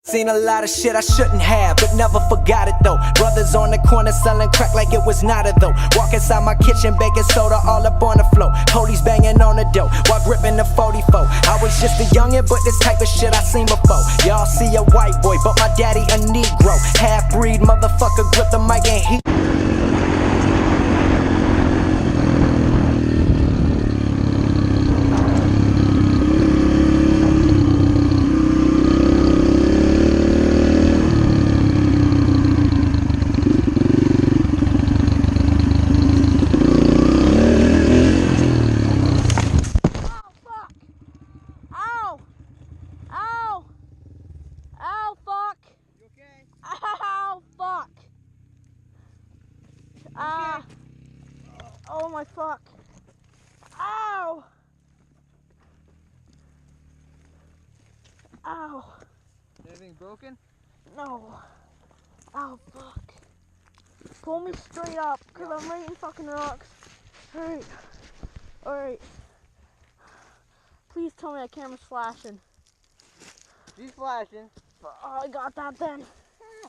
Seen a lot of shit I shouldn't have, but never forgot it though. Brothers on the corner selling crack like it was not a though. Walk inside my kitchen, baking soda all up on the floor. Police banging on the door while gripping the 44. I was just a youngin', but this type of shit I seen before. Y'all see a white boy, but my daddy a Negro. Half-breed motherfucker, grip the mic and he oh my fuck. Ow! Ow. Anything broken? No. Ow, fuck. Pull me straight up, because I'm right in fucking rocks. Alright. Alright. Please tell me that camera's flashing. She's flashing. Oh, I got that then.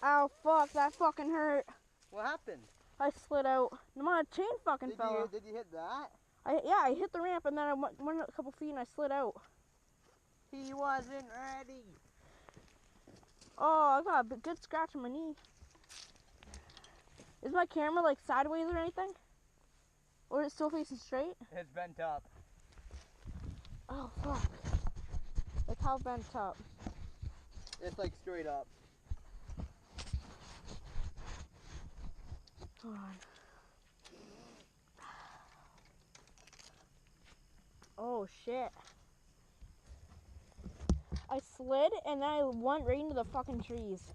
Ow, fuck, that fucking hurt. What happened? I slid out. My chain fucking fell off. Did you hit that? Yeah, I hit the ramp and then I went a couple feet and I slid out. He wasn't ready. Oh, I got a good scratch on my knee. Is my camera like sideways or anything? Or is it still facing straight? It's bent up. Oh, fuck. Like how bent up? It's like straight up. Hold on. Oh shit. I slid and then I went right into the fucking trees.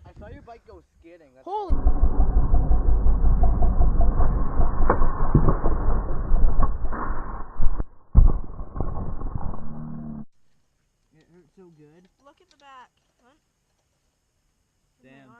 I saw your bike go skidding. Holy. It hurt so good. Look at the back. Huh? Damn.